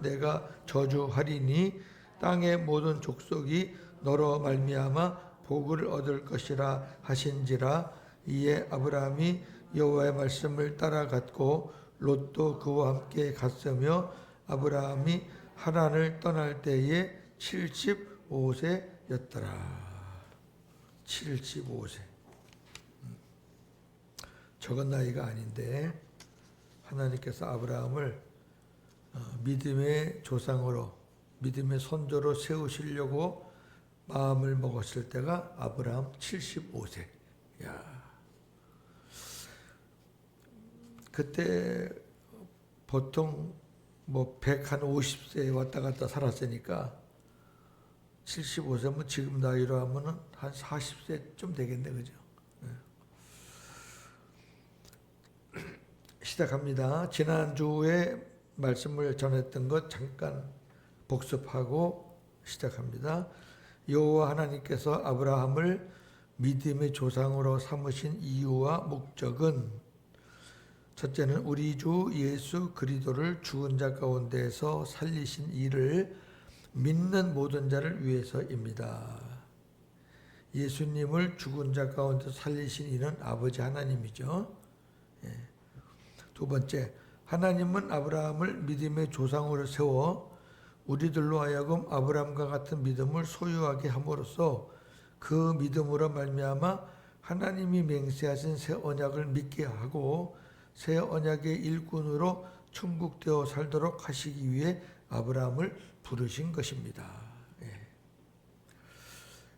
내가 저주하리니 땅의 모든 족속이 너로 말미암아 복을 얻을 것이라 하신지라. 이에 아브라함이 여호와의 말씀을 따라갔고 롯도 그와 함께 갔으며 아브라함이 하란을 떠날 때에 75세였더라. 75세. 적은 나이가 아닌데 하나님께서 아브라함을 믿음의 조상으로, 믿음의 선조로 세우시려고 마음을 먹었을 때가 아브라함 75세. 야, 그때 보통 뭐 150세 왔다 갔다 살았으니까 75세면 지금 나이로 하면은 한 40세쯤 되겠네, 그죠? 시작합니다. 지난주에 말씀을 전했던 것 잠깐 복습하고 시작합니다. 여호와 하나님께서 아브라함을 믿음의 조상으로 삼으신 이유와 목적은 첫째는 우리 주 예수 그리스도를 죽은 자 가운데서 살리신 이를 믿는 모든 자를 위해서입니다. 예수님을 죽은 자 가운데서 살리신 이는 아버지 하나님이죠. 두 번째, 하나님은 아브라함을 믿음의 조상으로 세워 우리들로 하여금 아브라함과 같은 믿음을 소유하게 함으로써 그 믿음으로 말미암아 하나님이 맹세하신 새 언약을 믿게 하고 새 언약의 일꾼으로 천국되어 살도록 하시기 위해 아브라함을 부르신 것입니다.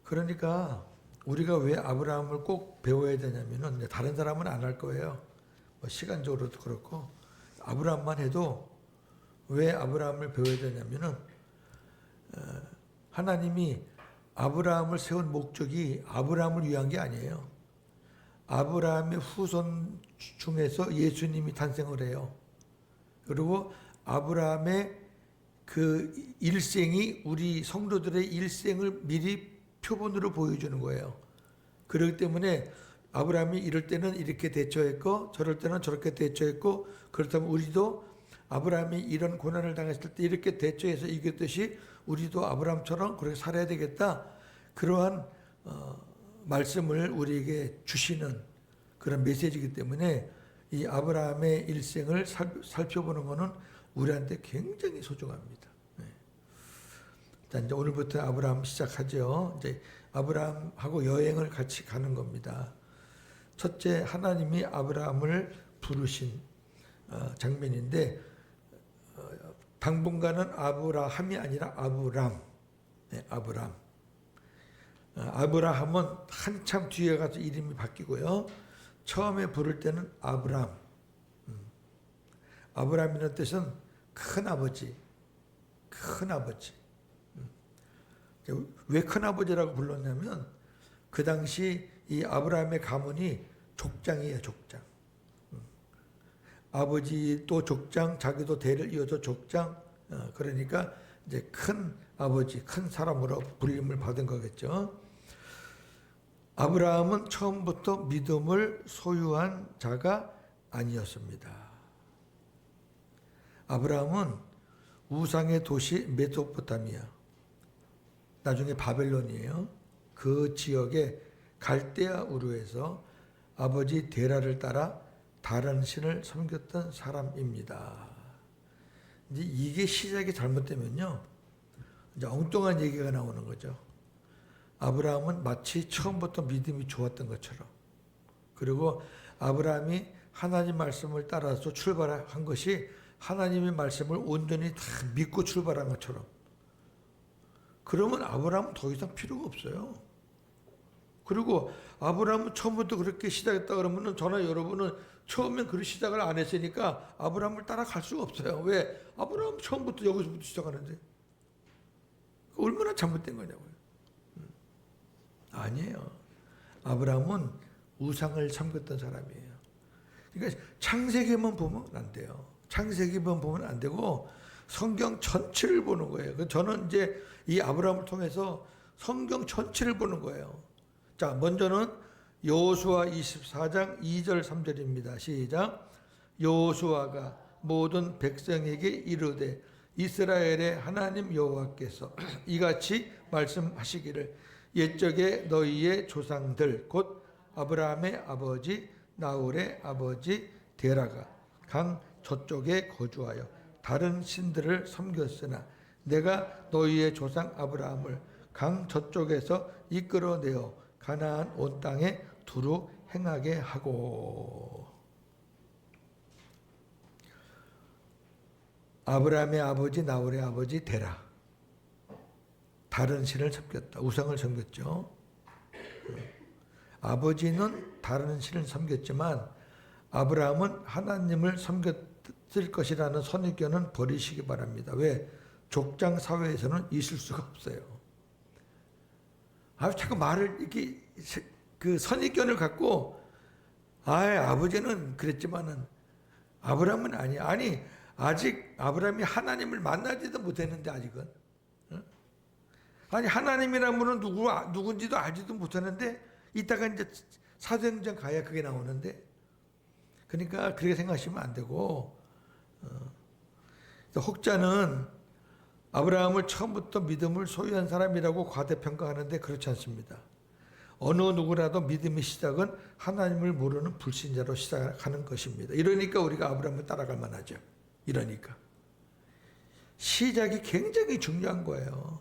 그러니까 우리가 왜 아브라함을 꼭 배워야 되냐면은 다른 사람은 안 할 거예요. 뭐 시간적으로도 그렇고 아브라함만 해도 왜 아브라함을 배워야 되냐면은 하나님이 아브라함을 세운 목적이 아브라함을 위한 게 아니에요. 아브라함의 후손 중에서 예수님이 탄생을 해요. 그리고 아브라함의 그 일생이 우리 성도들의 일생을 미리 표본으로 보여주는 거예요. 그렇기 때문에 아브라함이 이럴 때는 이렇게 대처했고 저럴 때는 저렇게 대처했고, 그렇다면 우리도 아브라함이 이런 고난을 당했을 때 이렇게 대처해서 이겼듯이 우리도 아브라함처럼 그렇게 살아야 되겠다. 그러한 말씀을 우리에게 주시는 그런 메시지이기 때문에 이 아브라함의 일생을 살펴보는 것은 우리한테 굉장히 소중합니다. 자, 이제 오늘부터 아브라함 시작하죠. 이제 아브라함하고 여행을 같이 가는 겁니다. 첫째, 하나님이 아브라함을 부르신 장면인데 당분간은 아브라함이 아니라 아브람. 아브람. 아브라함은 한참 뒤에 가서 이름이 바뀌고요. 처음에 부를 때는 아브람. 아브람이라는 뜻은 큰 아버지. 큰 아버지. 왜 큰 아버지라고 불렀냐면 그 당시 이 아브라함의 가문이 족장이에요, 족장. 아버지도 족장, 자기도 대를 이어서 족장. 그러니까 이제 큰 아버지, 큰 사람으로 불림을 받은 거겠죠. 아브라함은 처음부터 믿음을 소유한 자가 아니었습니다. 아브라함은 우상의 도시 메소포타미아, 나중에 바벨론이에요. 그 지역에 갈대아 우르에서 아버지 데라를 따라 다른 신을 섬겼던 사람입니다. 이제 이게 시작이 잘못되면요, 이제 엉뚱한 얘기가 나오는 거죠. 아브라함은 마치 처음부터 믿음이 좋았던 것처럼, 그리고 아브라함이 하나님 말씀을 따라서 출발한 것이 하나님의 말씀을 온전히 다 믿고 출발한 것처럼, 그러면 아브라함은 더 이상 필요가 없어요. 그리고 아브라함은 처음부터 그렇게 시작했다 그러면은 저나 여러분은 처음엔 그런 시작을 안 했으니까 아브라함을 따라갈 수가 없어요. 왜? 아브라함 처음부터 여기서부터 시작하는데 얼마나 잘못된 거냐고요. 아니에요. 아브라함은 우상을 섬겼던 사람이에요. 그러니까 창세기만 보면 안 돼요. 창세기만 보면 안 되고 성경 전체를 보는 거예요. 저는 이제 이 아브라함을 통해서 성경 전체를 보는 거예요. 자, 먼저는 여호수아 24장 2절 3절입니다. 시작. 여호수아가 모든 백성에게 이르되 이스라엘의 하나님 여호와께서 이같이 말씀하시기를 옛적에 너희의 조상들 곧 아브라함의 아버지 나홀의 아버지 데라가 강 저쪽에 거주하여 다른 신들을 섬겼으나 내가 너희의 조상 아브라함을 강 저쪽에서 이끌어내어 가나안 온 땅에 두루 행하게 하고. 아브라함의 아버지 나홀의 아버지 데라 다른 신을 섬겼다. 우상을 섬겼죠. 아버지는 다른 신을 섬겼지만 아브라함은 하나님을 섬겼을 것이라는 선입견은 버리시기 바랍니다. 왜? 족장 사회에서는 있을 수가 없어요. 자꾸 말을 이렇게 그 선입견을 갖고 아버지는 그랬지만은 아브라함은 아니야. 아니 아직 아브라함이 하나님을 만나지도 못했는데 아직은. 아니 하나님이라는 분은 누군지도 알지도 못하는데 이따가 이제 사도행전 가야 그게 나오는데 그러니까 그렇게 생각하시면 안 되고 혹자는 아브라함을 처음부터 믿음을 소유한 사람이라고 과대평가하는데 그렇지 않습니다. 어느 누구라도 믿음의 시작은 하나님을 모르는 불신자로 시작하는 것입니다. 이러니까 우리가 아브라함을 따라갈 만하죠. 이러니까 시작이 굉장히 중요한 거예요.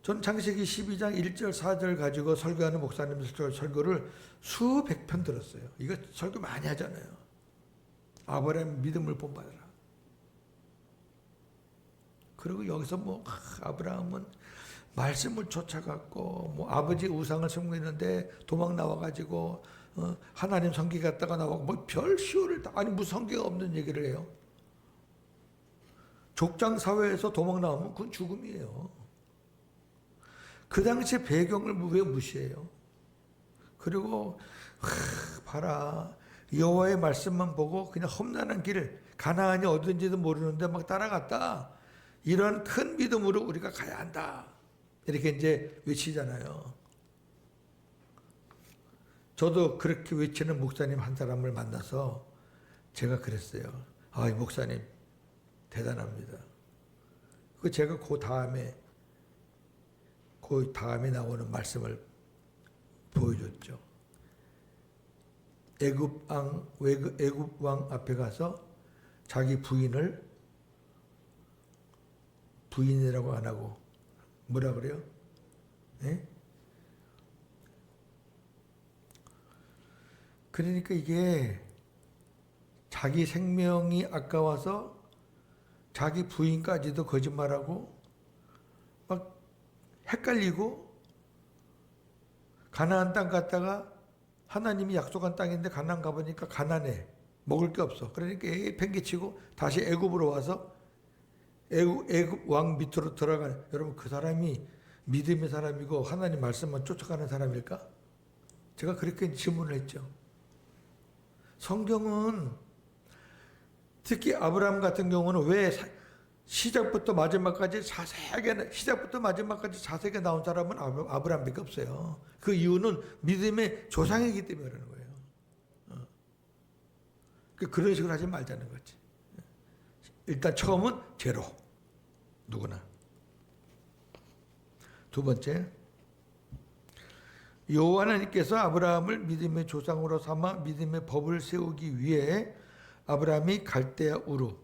전 창세기 12장 1절 4절 가지고 설교하는 목사님 설교를 수백 편 들었어요. 이거 설교 많이 하잖아요. 아브라함 믿음을 본받아라. 그리고 여기서 아브라함은 말씀을 쫓아갔고 아버지 우상을 섬기는데 도망 나와가지고 하나님 성기 갔다가 나오고 별 시호를 다 무슨 성기가 없는 얘기를 해요. 족장 사회에서 도망 나오면 그건 죽음이에요. 그 당시의 배경을 왜 무시해요? 그리고 봐라 여호와의 말씀만 보고 그냥 험난한 길을 가나안이 어딘지도 모르는데 막 따라갔다. 이런 큰 믿음으로 우리가 가야 한다. 이렇게 이제 외치잖아요. 저도 그렇게 외치는 목사님 한 사람을 만나서 제가 그랬어요. 이 목사님 대단합니다. 제가 그 다음에 나오는 말씀을 보여줬죠. 애굽 왕 앞에 가서 자기 부인이라고 안 하고 뭐라 그래요? 네? 그러니까 이게 자기 생명이 아까워서 자기 부인까지도 거짓말하고 막 헷갈리고 가나안 땅 갔다가 하나님이 약속한 땅인데 가나안 가보니까 가난해. 먹을 게 없어. 그러니까 팽개치고 다시 애굽으로 와서 애굽 왕 밑으로 들어가는. 여러분 그 사람이 믿음의 사람이고 하나님 말씀만 쫓아가는 사람일까? 제가 그렇게 질문을 했죠. 성경은 특히 아브라함 같은 경우는 왜 시작부터 마지막까지 자세하게 나온 사람은 아브라함밖에 없어요. 그 이유는 믿음의 조상이기 때문에 그러는 거예요. 그런 식으로 하지 말자는 거지. 일단 처음은 제로. 누구나. 두 번째, 여호와 하나님께서 아브라함을 믿음의 조상으로 삼아 믿음의 법을 세우기 위해 아브라함이 갈대아 우르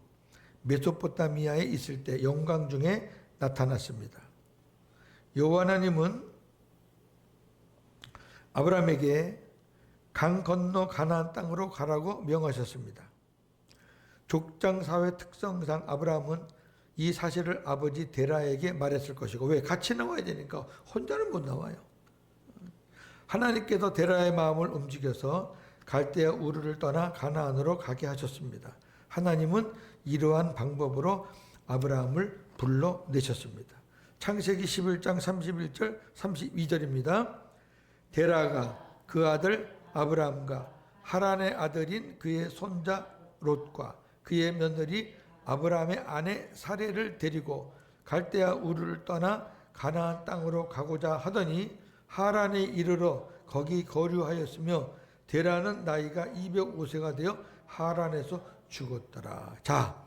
메소포타미아에 있을 때 영광 중에 나타났습니다. 여호와 하나님은 아브라함에게 강 건너 가나안 땅으로 가라고 명하셨습니다. 족장 사회 특성상 아브라함은 이 사실을 아버지 데라에게 말했을 것이고, 왜? 같이 나와야 되니까 혼자는 못 나와요. 하나님께서 데라의 마음을 움직여서 갈대아 우르를 떠나 가나안으로 가게 하셨습니다. 하나님은 이러한 방법으로 아브라함을 불러내셨습니다. 창세기 11장 31절 32절입니다. 데라가 그 아들 아브라함과 하란의 아들인 그의 손자 롯과 그의 며느리 아브라함의 아내 사레를 데리고 갈대아 우르를 떠나 가나안 땅으로 가고자 하더니 하란에 이르러 거기 거류하였으며 데라는 나이가 205세가 되어 하란에서 죽었더라. 자,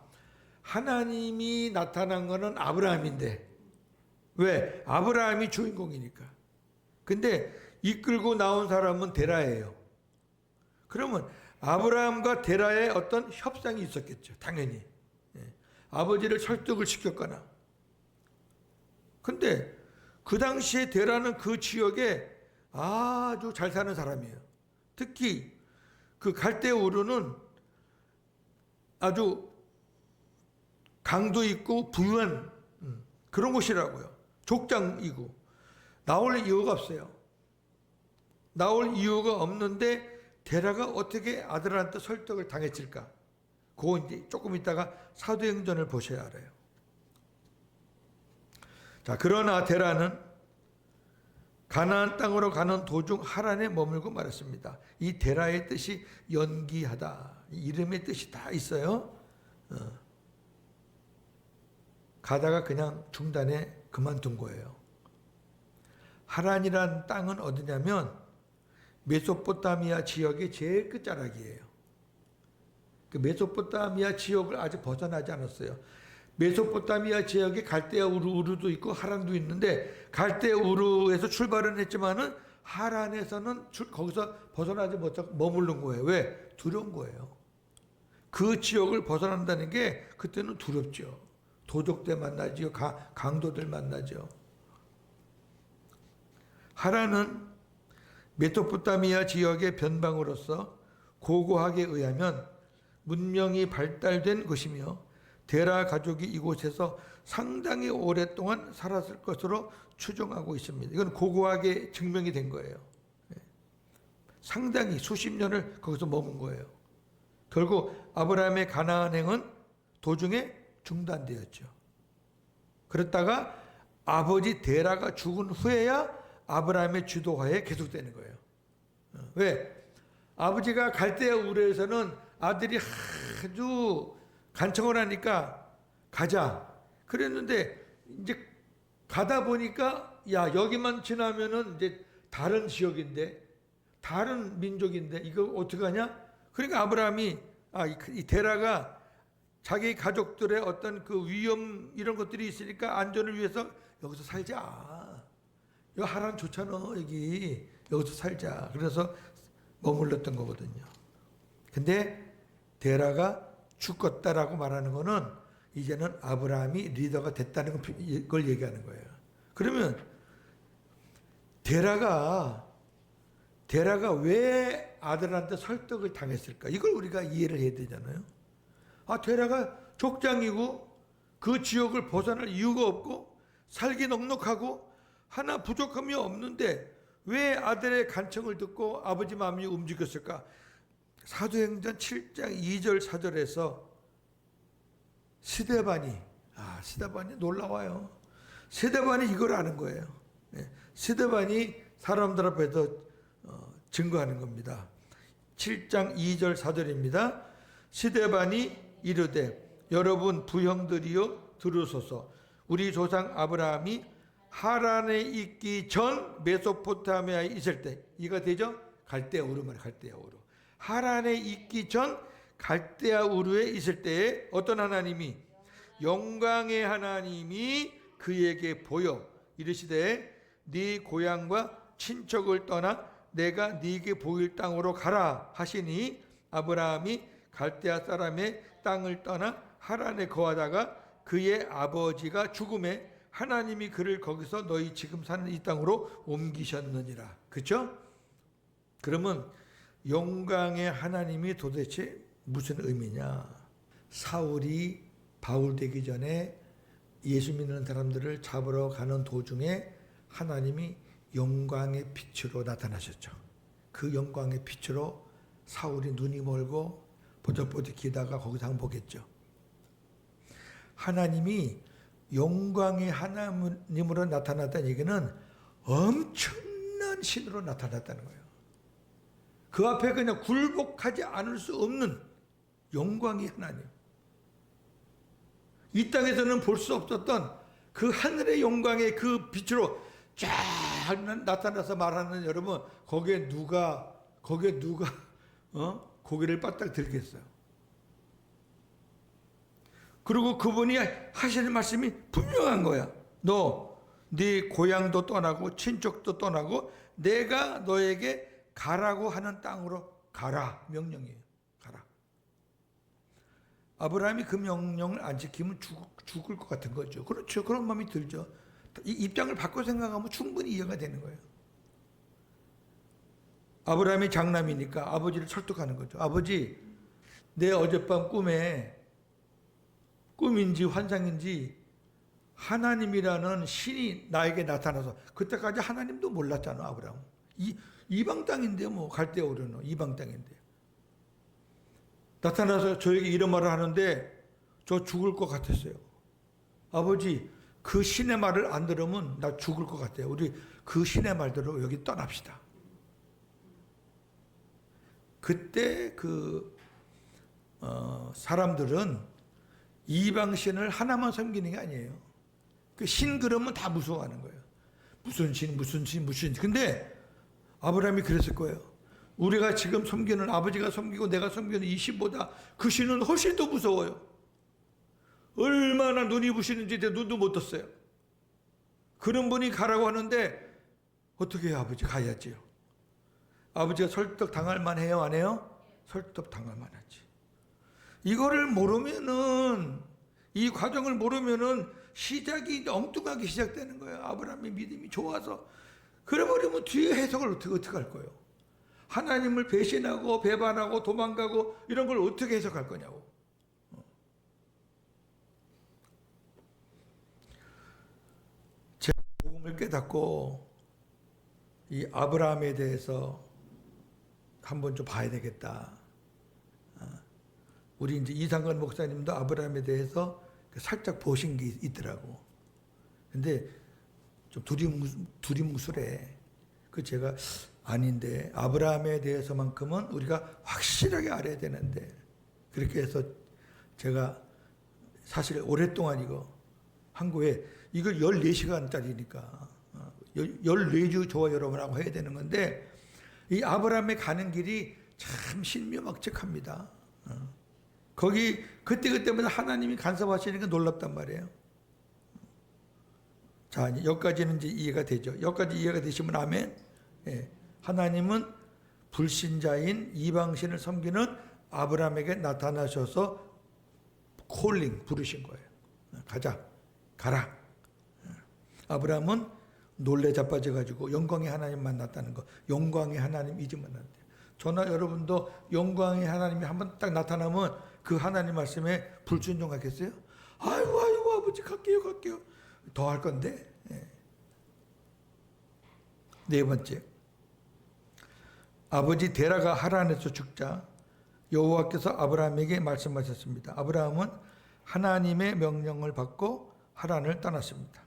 하나님이 나타난 거는 아브라함인데, 왜? 아브라함이 주인공이니까. 근데 이끌고 나온 사람은 데라예요. 그러면 아브라함과 데라의 어떤 협상이 있었겠죠. 당연히. 예. 아버지를 설득을 시켰거나. 근데 그 당시에 데라는 그 지역에 아주 잘 사는 사람이에요. 특히 그 갈대 우르는 아주 강도 있고 부유한 그런 곳이라고요. 족장이고. 나올 이유가 없어요. 나올 이유가 없는데 데라가 어떻게 아들한테 설득을 당했을까? 그거 이제 조금 있다가 사도행전을 보셔야 알아요. 자, 그러나 데라는 가나안 땅으로 가는 도중 하란에 머물고 말았습니다. 이 데라의 뜻이 연기하다. 이름의 뜻이 다 있어요. 가다가 그냥 중단에 그만둔 거예요. 하란이란 땅은 어디냐면 메소포타미아 지역의 제일 끝자락이에요. 그 메소포타미아 지역을 아직 벗어나지 않았어요. 메소포타미아 지역에 갈대아 우르도 있고 하란도 있는데 갈대아 우르에서 출발은 했지만은 하란에서는 거기서 벗어나지 못하고 머무른 거예요. 왜? 두려운 거예요. 그 지역을 벗어난다는 게 그때는 두렵죠. 도적들 만나죠. 강도들 만나죠. 하란은 메소포타미아 지역의 변방으로서 고고학에 의하면 문명이 발달된 것이며 데라 가족이 이곳에서 상당히 오랫동안 살았을 것으로 추정하고 있습니다. 이건 고고학에 증명이 된 거예요. 상당히 수십 년을 거기서 머문 거예요. 결국 아브라함의 가나안행은 도중에 중단되었죠. 그랬다가 아버지 데라가 죽은 후에야 아브라함의 주도하에 계속되는 거예요. 왜? 아버지가 갈대아 우르에서는 아들이 아주 간청을 하니까 가자. 그랬는데 이제 가다 보니까 야, 여기만 지나면은 이제 다른 지역인데 다른 민족인데 이거 어떻게 하냐? 그러니까 아브라함이 이 데라가 자기 가족들의 어떤 그 위험 이런 것들이 있으니까 안전을 위해서 여기서 살자. 여기 하란 좋잖아. 여기서 살자. 그래서 머물렀던 거거든요. 근데 데라가 죽었다라고 말하는 거는 이제는 아브라함이 리더가 됐다는 걸 얘기하는 거예요. 그러면 데라가 왜 아들한테 설득을 당했을까? 이걸 우리가 이해를 해야 되잖아요. 데라가 족장이고 그 지역을 벗어날 이유가 없고 살기 넉넉하고 하나 부족함이 없는데 왜 아들의 간청을 듣고 아버지 마음이 움직였을까? 사도행전 7장 2절 4절에서 스데반이 놀라워요. 스데반이 이걸 아는 거예요. 스데반이 사람들 앞에서 증거하는 겁니다. 7장 2절 4절입니다. 스데반이 이르되 여러분 부형들이여 들으소서. 우리 조상 아브라함이 하란에 있기 전 메소포타미아에 있을 때, 이가 되죠? 갈대아 우르 말 갈대아 우르. 하란에 있기 전 갈대아 우르에 있을 때에 어떤 하나님이, 영광의 하나님이 그에게 보여 이르시되 네 고향과 친척을 떠나 내가 네게 보일 땅으로 가라 하시니 아브라함이 갈대아 사람의 땅을 떠나 하란에 거하다가 그의 아버지가 죽음에 하나님이 그를 거기서 너희 지금 사는 이 땅으로 옮기셨느니라. 그렇죠? 그러면 영광의 하나님이 도대체 무슨 의미냐? 사울이 바울 되기 전에 예수 믿는 사람들을 잡으러 가는 도중에 하나님이 영광의 빛으로 나타나셨죠. 그 영광의 빛으로 사울이 눈이 멀고 보적보적 기다가 거기서 항복했죠. 하나님이 영광의 하나님으로 나타났다는 얘기는 엄청난 신으로 나타났다는 거예요. 그 앞에 그냥 굴복하지 않을 수 없는 영광의 하나님. 이 땅에서는 볼 수 없었던 그 하늘의 영광의 그 빛으로 쫙 나타나서 말하는 여러분, 거기에 누가 고개를 바짝 들겠어요. 그리고 그분이 하시는 말씀이 분명한 거야. 너 네 고향도 떠나고 친척도 떠나고 내가 너에게 가라고 하는 땅으로 가라. 명령이에요. 가라. 아브라함이 그 명령을 안 지키면 죽을 것 같은 거죠. 그렇죠. 그런 마음이 들죠. 이 입장을 바꿔 생각하면 충분히 이해가 되는 거예요. 아브라함이 장남이니까 아버지를 설득하는 거죠. 아버지, 내 어젯밤 꿈인지 환상인지 하나님이라는 신이 나에게 나타나서, 그때까지 하나님도 몰랐잖아, 아브라함. 이방 땅인데 뭐 갈대아 우르는 이방 땅인데 나타나서 저에게 이런 말을 하는데 저 죽을 것 같았어요. 아버지, 그 신의 말을 안 들으면 나 죽을 것 같아요. 우리 그 신의 말대로 여기 떠납시다. 그때 사람들은 이방신을 하나만 섬기는 게 아니에요. 그 신 그러면 다 무서워하는 거예요. 무슨 신. 근데 아브라함이 그랬을 거예요. 우리가 지금 섬기는, 아버지가 섬기고 내가 섬기는 이 신보다 그 신은 훨씬 더 무서워요. 얼마나 눈이 부시는지 내 눈도 못 떴어요. 그런 분이 가라고 하는데 어떻게 해요? 아버지 가야지요. 아버지가 설득 당할 만해요, 안 해요? 설득 당할 만하지. 이거를 모르면은, 이 과정을 모르면은 시작이 엉뚱하게 시작되는 거예요. 아브라함의 믿음이 좋아서. 그래버리면 뒤에 해석을 어떻게 할 거예요? 하나님을 배신하고 배반하고 도망가고 이런 걸 어떻게 해석할 거냐고. 제가 복음을 깨닫고 이 아브라함에 대해서 한번 좀 봐야 되겠다. 우리 이제 이상건 목사님도 아브라함에 대해서 살짝 보신 게 있더라고. 근데 좀 두리뭉술해. 그 제가 아닌데 아브라함에 대해서만큼은 우리가 확실하게 알아야 되는데, 그렇게 해서 제가 사실 오랫동안 이거 한국에 이걸 14시간짜리니까 14주 저와 여러분하고 해야 되는 건데, 이 아브라함에 가는 길이 참 신묘막측합니다. 거기 그때마다 하나님이 간섭하시니까 놀랍단 말이에요. 자, 여기까지는 이제 이해가 되죠. 여기까지 이해가 되시면 아멘. 예. 하나님은 불신자인 이방신을 섬기는 아브라함에게 나타나셔서 부르신 거예요. 가라. 아브라함은 놀래 자빠져가지고 영광의 하나님 만났다는 거. 영광의 하나님 잊으면 안 돼요. 저나 여러분도 영광의 하나님이 한번 딱 나타나면 그 하나님 말씀에 불순종하겠어요? 아이고 아버지 갈게요. 더 할 건데. 예. 네 번째, 아버지 데라가 하란에서 죽자 여호와께서 아브라함에게 말씀하셨습니다. 아브라함은 하나님의 명령을 받고 하란을 떠났습니다.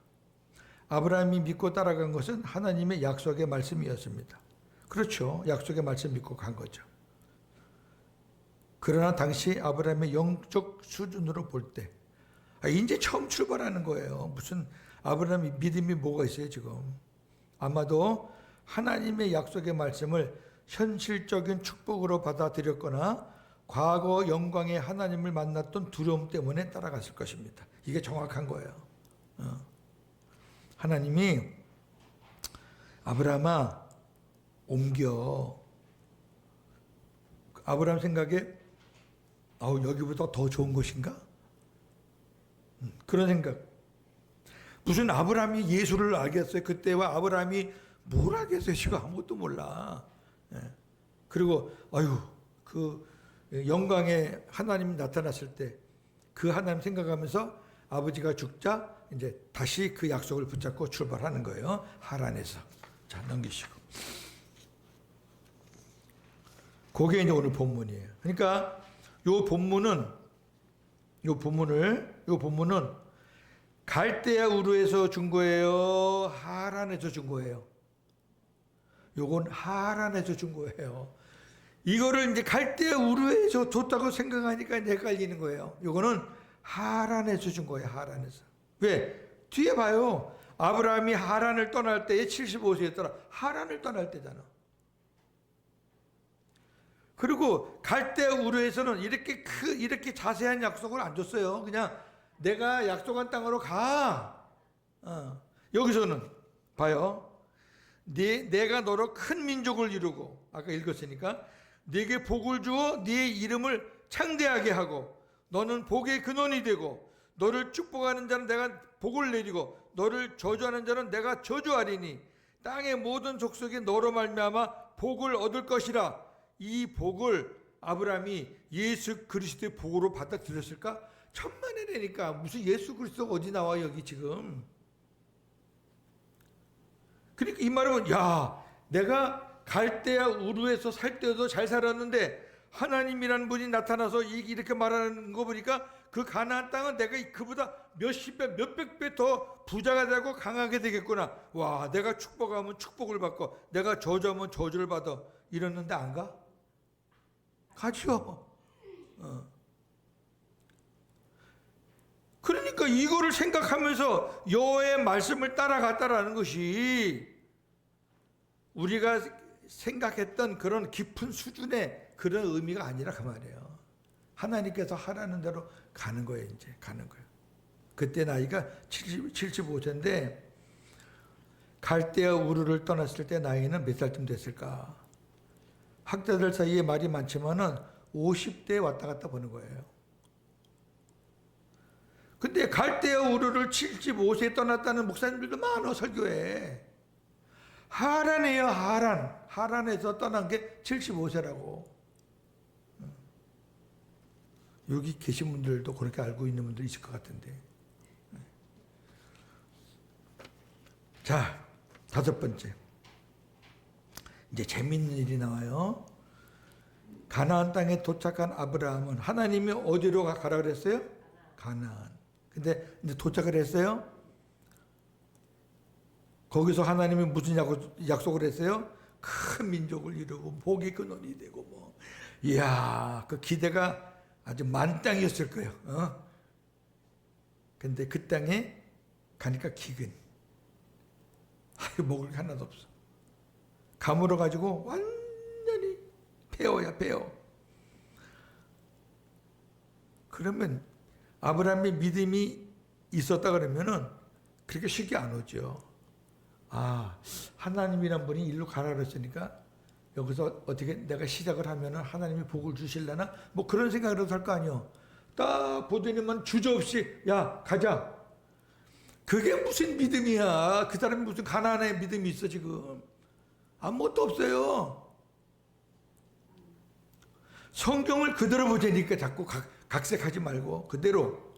아브라함이 믿고 따라간 것은 하나님의 약속의 말씀이었습니다. 그렇죠. 약속의 말씀 믿고 간 거죠. 그러나 당시 아브라함의 영적 수준으로 볼 때, 이제 처음 출발하는 거예요. 무슨 아브라함이 믿음이 뭐가 있어요, 지금. 아마도 하나님의 약속의 말씀을 현실적인 축복으로 받아들였거나 과거 영광의 하나님을 만났던 두려움 때문에 따라갔을 것입니다. 이게 정확한 거예요. 하나님이 아브라함아 옮겨. 아브라함 생각에 여기보다 더 좋은 곳인가? 그런 생각. 무슨 아브라함이 예수를 알겠어요? 그때와 아브라함이 뭘 알겠어요? 지금 아무것도 몰라. 그리고 그 영광의 하나님이 나타났을 때 그 하나님 생각하면서 아버지가 죽자 이제 다시 그 약속을 붙잡고 출발하는 거예요. 하란에서. 자, 넘기시고. 그게 이제 오늘 본문이에요. 그러니까 요 본문은 갈대아 우르에서 준 거예요? 하란에서 준 거예요? 요건 하란에서 준 거예요. 이거를 이제 갈대아 우르에서 줬다고 생각하니까 이제 헷갈리는 거예요. 요거는 하란에서 준 거예요. 하란에서. 왜? 뒤에 봐요. 아브라함이 하란을 떠날 때에 75세였더라. 하란을 떠날 때잖아. 그리고 갈대아 우르에서는 이렇게 자세한 약속을 안 줬어요. 그냥 내가 약속한 땅으로 가. 여기서는 봐요. 내가 너로 큰 민족을 이루고, 아까 읽었으니까, 네게 복을 주어 네 이름을 창대하게 하고, 너는 복의 근원이 되고, 너를 축복하는 자는 내가 복을 내리고, 너를 저주하는 자는 내가 저주하리니, 땅의 모든 족속이 너로 말미암아 복을 얻을 것이라. 이 복을 아브라함이 예수 그리스도의 복으로 받아들였을까? 천만에라니까. 무슨 예수 그리스도가 어디 나와 여기 지금. 그러니까 이 말은, 야, 내가 갈대아 우르에서 살 때도 잘 살았는데 하나님이라는 분이 나타나서 이렇게 말하는 거 보니까 그 가나안 땅은 내가 그보다 몇십 배, 몇백 배 더 부자가 되고 강하게 되겠구나. 와, 내가 축복하면 축복을 받고 내가 저주하면 저주를 받아. 이랬는데 안 가? 가죠. 그러니까 이거를 생각하면서 여호와의 말씀을 따라갔다라는 것이 우리가 생각했던 그런 깊은 수준의 그런 의미가 아니라 그 말이에요. 하나님께서 하라는 대로 가는 거예요. 이제 가는 거예요. 그때 나이가 75세인데 갈대아 우르를 떠났을 때 나이는 몇 살쯤 됐을까? 학자들 사이에 말이 많지만은 50대에 왔다 갔다 보는 거예요. 근데 갈대아 우르를 75세에 떠났다는 목사님들도 많아, 설교에. 하란이에요, 하란. 하란에서 떠난 게 75세라고. 여기 계신 분들도 그렇게 알고 있는 분들이 있을 것 같은데. 자, 5번째. 이제 재밌는 일이 나와요. 가나안 땅에 도착한 아브라함은 하나님이 어디로 가라 그랬어요? 가나안. 근데 도착을 했어요. 거기서 하나님이 무슨 약속을 했어요? 큰 민족을 이루고 복의 근원이 되고 뭐. 이야, 그 기대가 아주 만땅이었을 거예요. 근데 그 땅에 가니까 기근. 먹을 게 하나도 없어. 가물어 가지고 완전히 폐허야, 폐허. 그러면 아브라함의 믿음이 있었다 그러면은 그렇게 쉽게 안 오죠. 아, 하나님이란 분이 일로 가라 그랬으니까 여기서 어떻게 내가 시작을 하면은 하나님이 복을 주실려나? 뭐 그런 생각이라도 할 거 아니요. 딱 보더니만 주저없이 야, 가자. 그게 무슨 믿음이야. 그 사람이 무슨 가나안의 믿음이 있어 지금. 아무것도 없어요. 성경을 그대로 보자니까 자꾸 각색하지 말고 그대로.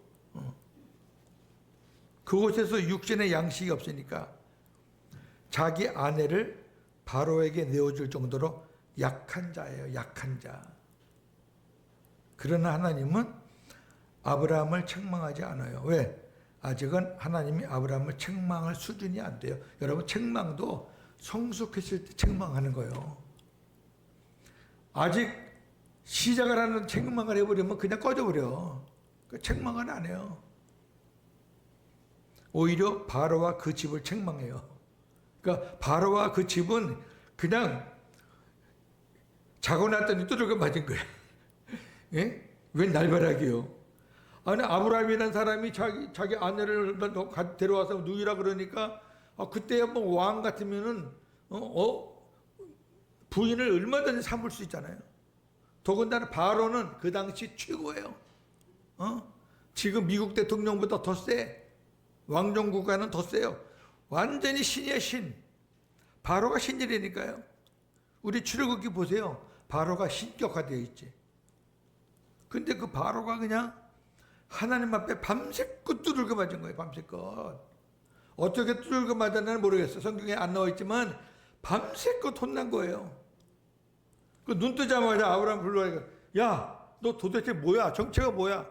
그곳에서 육신의 양식이 없으니까 자기 아내를 바로에게 내어줄 정도로 약한 자예요. 약한 자. 그러나 하나님은 아브라함을 책망하지 않아요. 왜? 아직은 하나님이 아브라함을 책망할 수준이 안 돼요. 여러분, 책망도 성숙했을 때 책망하는 거예요. 아직 시작을 하는 책망을 해버리면 그냥 꺼져버려. 그 책망은 안 해요. 오히려 바로와 그 집을 책망해요. 그러니까 바로와 그 집은 그냥 자고 났더니 두들겨 맞은 거예요. 예? 웬 날벼락이요. 아니, 아브라함이라는 사람이 자기 아내를 데려와서 누이라 그러니까 그때 한번 왕 같으면은 부인을 얼마든지 삼을 수 있잖아요. 더군다나 바로는 그 당시 최고예요. 지금 미국 대통령보다 더 세. 왕정 국가는 더 세요. 완전히 신이야, 신. 바로가 신이라니까요. 우리 출애굽기 보세요. 바로가 신격화되어 있지. 근데 그 바로가 그냥 하나님 앞에 밤새껏 두들겨 맞은 거예요. 밤새껏. 어떻게 두들겨 맞았나는 모르겠어. 성경에 안 나와 있지만 밤새껏 혼난 거예요. 그 눈 뜨자마자 아브라함 불러가니까, 야, 너 도대체 뭐야? 정체가 뭐야?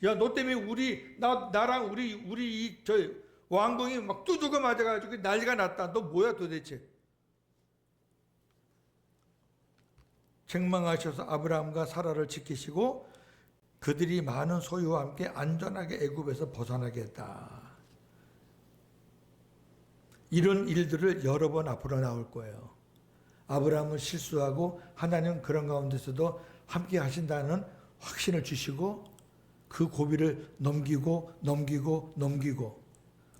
야, 너 때문에 나랑 우리 왕궁이 막 두들겨 맞아가지고 난리가 났다. 너 뭐야 도대체? 책망하셔서 아브라함과 사라를 지키시고 그들이 많은 소유와 함께 안전하게 애굽에서 벗어나게 했다. 이런 일들을 여러 번 앞으로 나올 거예요. 아브라함은 실수하고 하나님은 그런 가운데서도 함께 하신다는 확신을 주시고 그 고비를 넘기고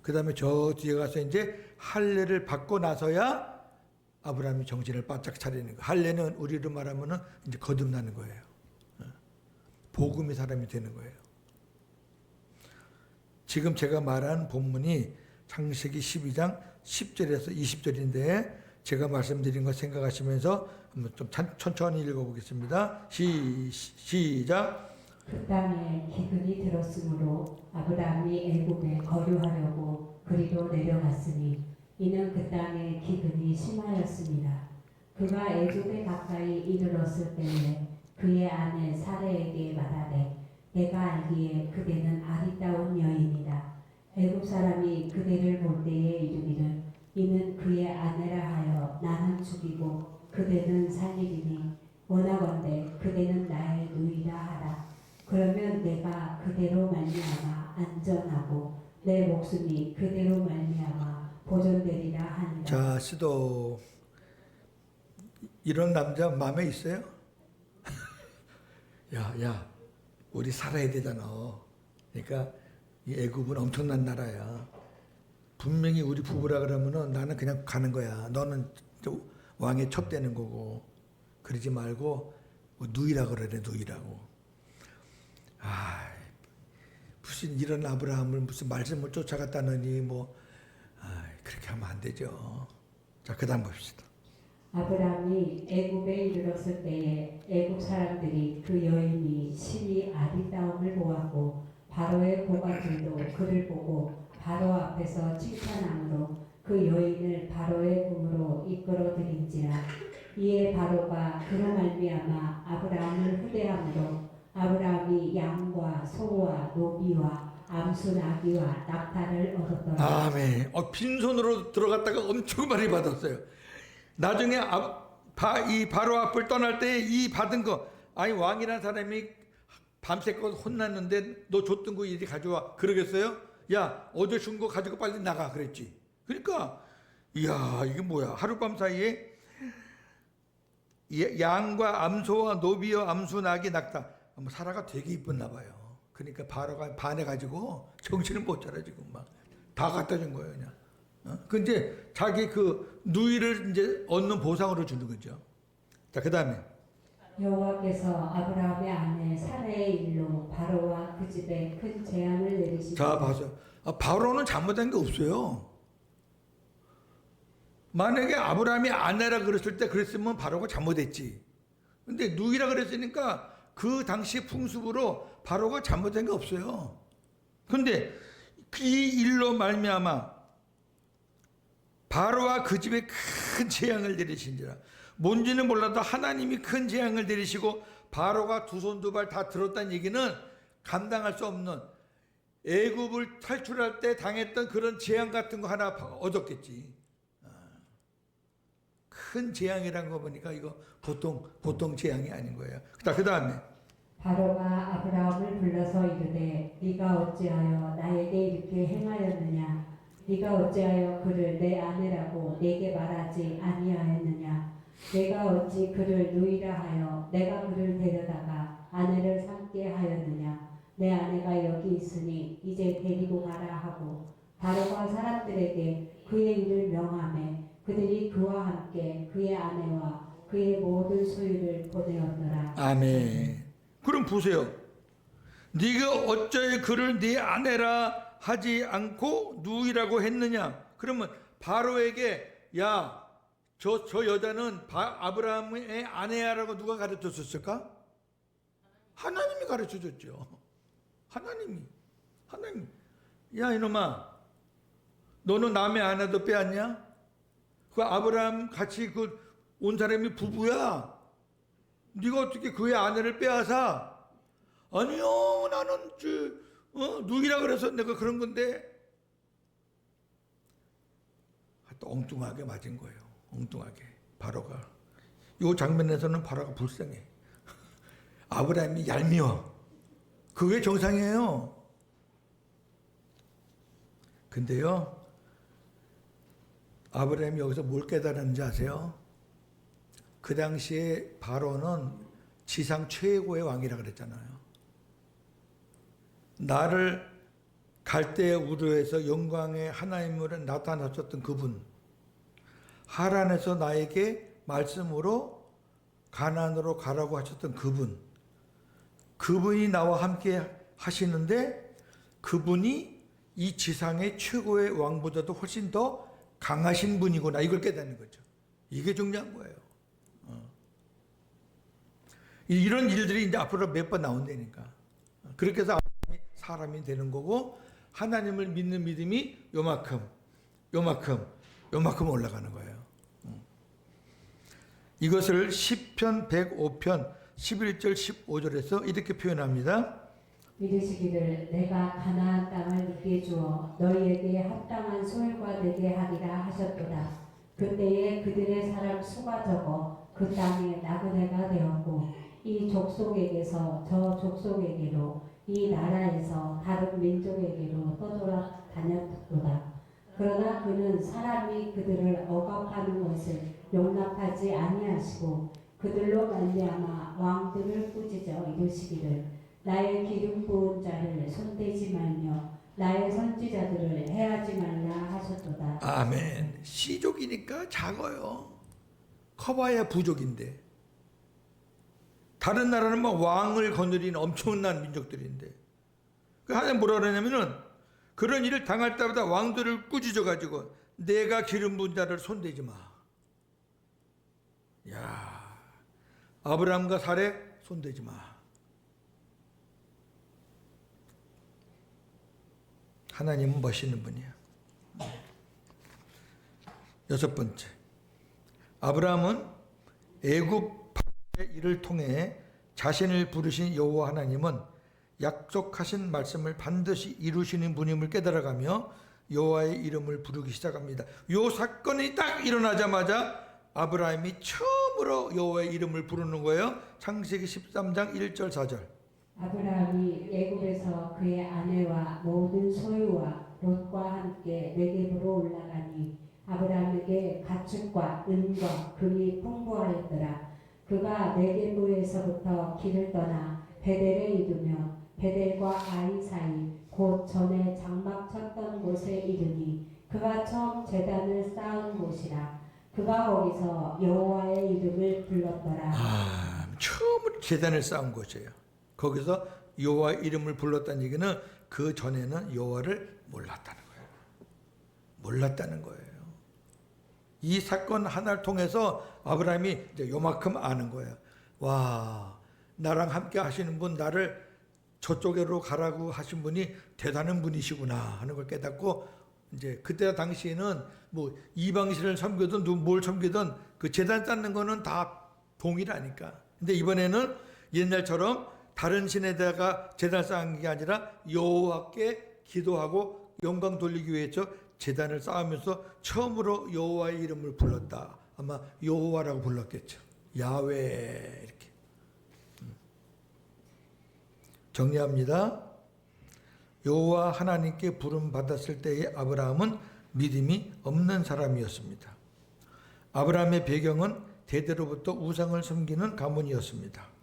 그 다음에 저 뒤에 가서 이제 할례를 받고 나서야 아브라함이 정신을 바짝 차리는 거예요. 할례는 우리로 말하면은 이제 거듭나는 거예요. 복음의 사람이 되는 거예요. 지금 제가 말한 본문이 창세기 12장 10절에서 20절인데 제가 말씀드린 거 생각하시면서 한번 좀 천천히 읽어보겠습니다. 시작. 그 땅에 기근이 들었으므로 아브라함이 애굽에 거류하려고 그리로 내려갔으니 이는 그 땅에 기근이 심하였습니다. 그가 애굽에 가까이 이르렀을 때에 그의 아내 사레에게 말하되 내가 알기에 그대는 아리따운 여인이다. 애굽 사람이 그대를 볼 때에 이르기를 이는 그의 아내라 하여 나는 죽이고 그대는 살리리니 원하건대 그대는 나의 누이라 하라. 그러면 내가 그대로 말미암아 안전하고 내 목숨이 그대로 말미암아 보존되리라 하니라. 자, 시도 이런 남자 마음에 있어요? 야, 우리 살아야 되잖아. 그러니까 이 애굽은 엄청난 나라야. 분명히 우리 부부라 그러면은 나는 그냥 가는 거야. 너는 왕에 첩되는 거고. 그러지 말고 뭐 누이라 그러래, 누이라고. 무슨 이런 아브라함을 무슨 말씀을 쫓아갔다느니 그렇게 하면 안 되죠. 자, 그다음 봅시다. 아브라함이 애굽에 이르렀을 때에 애굽 사람들이 그 여인이 심히 아리따움을 보았고 바로의 고관들도 그를 보고 바로 앞에서 칭찬함으로 그 여인을 바로의 궁으로 이끌어들인지라. 이에 바로가 그로 말미암아 아브라함을 후대함으로 아브라함이 양과 소와 노비와 암수 나귀와 낙타를 얻었더라. 아멘. 빈손으로 들어갔다가 엄청 많이 받았어요. 나중에 이 바로 앞을 떠날 때 이 받은 거, 아니 왕이라는 사람이 밤새껏 혼났는데 너 줬던 거 이리 가져와 그러겠어요? 야, 어제 준 거 가지고 빨리 나가 그랬지. 그러니까 이야, 이게 뭐야? 하룻밤 사이에 양과 암소와 노비와 암수 나귀 낙타, 사라가 되게 이뻤나 봐요. 그러니까 바로가 반해가지고 정신을 못 차려 지금 막 다 갖다 준 거예요 그냥. 근데 자기 그 누이를 이제 얻는 보상으로 주는 거죠. 자, 그 다음에 여호와께서 아브라함의 아내 사레의 일로 바로와 그 집에 큰 재앙을 내리시고. 자, 봐서 바로는 잘못한 게 없어요. 만약에 아브라함이 아내라 그랬을 때 그랬으면 바로가 잘못했지. 근데 누이라 그랬으니까 그 당시 풍습으로 바로가 잘못된 게 없어요. 근데 이 일로 말미암아 바로와 그 집에 큰 재앙을 내리신지라. 뭔지는 몰라도 하나님이 큰 재앙을 내리시고 바로가 두 손 두 발 다 들었다는 얘기는 감당할 수 없는, 애굽을 탈출할 때 당했던 그런 재앙 같은 거 하나 얻었겠지. 큰 재앙이란 거 보니까 이거 보통 재앙이 아닌 거예요. 그 다음에 바로가 아브라함을 불러서 이르되 네가 어찌하여 나에게 이렇게 행하였느냐. 네가 어찌하여 그를 내 아내라고 내게 말하지 아니하였느냐. 내가 어찌 그를 누이라 하여 내가 그를 데려다가 아내를 삼게 하였느냐. 내 아내가 여기 있으니 이제 데리고 가라 하고 바로가 사람들에게 그의 일을 명하매 그들이 그와 함께 그의 아내와 그의 모든 소유를 보내었더라. 아멘. 그럼 보세요. 네가 어찌 그를 네 아내라 하지 않고 누이라고 했느냐. 그러면 바로에게 야, 저 여자는 아브라함의 아내야라고 누가 가르쳐줬을까? 하나님이 가르쳐줬죠. 하나님. 야, 이놈아, 너는 남의 아내도 빼앗냐? 그 아브라함 같이 온 사람이 부부야. 네가 어떻게 그의 아내를 빼앗아? 아니요, 나는 누이라 그래서 내가 그런 건데. 또 엉뚱하게 맞은 거예요. 엉뚱하게. 바로가. 이 장면에서는 바로가 불쌍해. 아브라함이 얄미워. 그게 정상이에요. 근데요, 아브라함이 여기서 뭘 깨달았는지 아세요? 그 당시에 바로는 지상 최고의 왕이라 그랬잖아요. 나를 갈대의 우르에서 영광의 하나님으로 나타나셨던 그분, 하란에서 나에게 말씀으로 가나안으로 가라고 하셨던 그분이 나와 함께 하시는데 그분이 이 지상의 최고의 왕보다도 훨씬 더 강하신 분이구나, 이걸 깨닫는 거죠. 이게 중요한 거예요. 이런 일들이 이제 앞으로 몇 번 나온다니까. 그렇게 해서 사람이 되는 거고, 하나님을 믿는 믿음이 요만큼 올라가는 거예요. 이것을 시편 105편 11절 15절에서 이렇게 표현합니다. 이르시기를 내가 가나안 땅을 너희에게 주어 너희에게 합당한 소유가 되게 하리라 하셨도다. 그때에 그들의 사람 수가 적어 그 땅에 나그네가 되었고 이 족속에게서 저 족속에게로 이 나라에서 다른 민족에게로 떠돌아 다녔도다. 그러나 그는 사람이 그들을 억압하는 것을 용납하지 아니하시고 그들로 말미암아 왕들을 꾸짖어 이르시기를 나의 기름 부은 자를 손대지 말며 나의 선지자들을 해하지 말라 하셨도다. 아멘. 시족이니까 작아요. 커봐야 부족인데. 다른 나라는 막 왕을 거느린 엄청난 민족들인데. 하나님 뭐라 그러냐면은 그런 일을 당할 때마다 왕들을 꾸짖어 가지고 내가 기름 부은 자를 손대지 마. 야, 아브라함과 사례 손대지 마. 하나님은 멋있는 분이야. 여섯 번째, 아브라함은 애굽의 일을 통해 자신을 부르신 여호와 하나님은 약속하신 말씀을 반드시 이루시는 분임을 깨달아가며 여호와의 이름을 부르기 시작합니다. 요 사건이 딱 일어나자마자 아브라함이 처음으로 여호와의 이름을 부르는 거예요. 창세기 13장 1절 4절. 아브라함이 애굽에서 그의 아내와 모든 소유와 롯과 함께 네겝으로 올라가니 아브라함에게 가축과 은과 금이 풍부하였더라. 그가 네겝에서부터 길을 떠나 베델에 이르며 베델과 아이 사이 곧 전에 장막 쳤던 곳에 이르니 그가 처음 제단을 쌓은 곳이라. 그가 거기서 여호와의 이름을 불렀더라. 처음으로 제단을 쌓은 곳이에요. 거기서 여호와의 이름을 불렀다는 얘기는 그 전에는 여호와를 몰랐다는 거예요. 이 사건 하나를 통해서 아브라함이 이제 요만큼 아는 거예요. 와, 나랑 함께 하시는 분, 나를 저쪽으로 가라고 하신 분이 대단한 분이시구나 하는 걸 깨닫고, 이제 그때 당시에는 뭐 이방신을 섬기든 뭘 섬기든 그 제단 쌓는 거는 다 동일하니까. 근데 이번에는 옛날처럼 다른 신에다가 제단 쌓은 게 아니라 여호와께 기도하고 영광 돌리기 위해서 제단을 쌓으면서 처음으로 여호와의 이름을 불렀다. 아마 여호와라고 불렀겠죠. 야훼 이렇게. 정리합니다. 여호와 하나님께 부름 받았을 때의 아브라함은 믿음이 없는 사람이었습니다. 아브라함의 배경은 대대로부터 우상을 섬기는 가문이었습니다.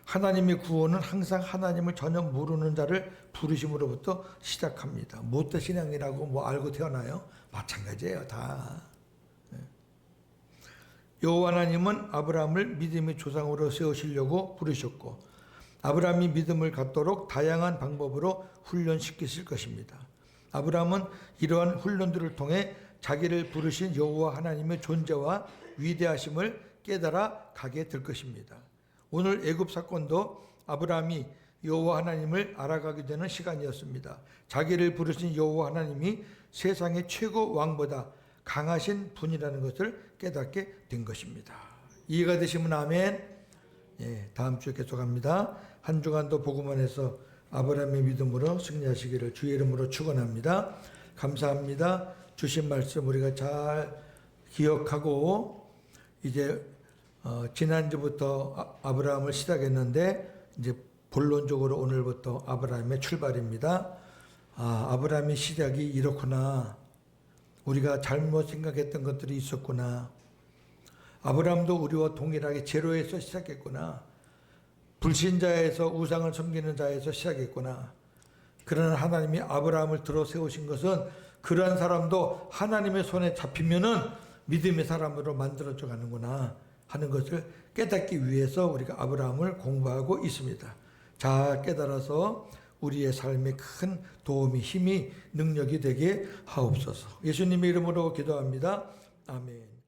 하나님의 구원은 항상 하나님을 전혀 모르는 자를 부르심으로부터 시작합니다. 못된 신앙이라고 뭐 알고 태어나요? 마찬가지예요, 다. 여호와 하나님은 아브라함을 믿음의 조상으로 세우시려고 부르셨고 아브라함이 믿음을 갖도록 다양한 방법으로 훈련시키실 것입니다. 아브라함은 이러한 훈련들을 통해 자기를 부르신 여호와 하나님의 존재와 위대하심을 깨달아 가게 될 것입니다. 오늘 애굽 사건도 아브라함이 여호와 하나님을 알아가게 되는 시간이었습니다. 자기를 부르신 여호와 하나님이 세상의 최고 왕보다 강하신 분이라는 것을 깨닫게 된 것입니다. 이해가 되시면 아멘. 예, 다음 주에 계속합니다. 한 주간도 복음만 해서 아브라함의 믿음으로 승리하시기를 주의 이름으로 축원합니다. 감사합니다. 주신 말씀 우리가 잘 기억하고 이제 지난주부터 아브라함을 시작했는데 이제 본론적으로 오늘부터 아브라함의 출발입니다. 아브라함의 시작이 이렇구나. 우리가 잘못 생각했던 것들이 있었구나. 아브라함도 우리와 동일하게 제로에서 시작했구나. 불신자에서 우상을 섬기는 자에서 시작했구나. 그러나 하나님이 아브라함을 들어 세우신 것은 그러한 사람도 하나님의 손에 잡히면은 믿음의 사람으로 만들어져 가는구나 하는 것을 깨닫기 위해서 우리가 아브라함을 공부하고 있습니다. 잘 깨달아서 우리의 삶에 큰 도움이, 힘이, 능력이 되게 하옵소서. 예수님의 이름으로 기도합니다. 아멘.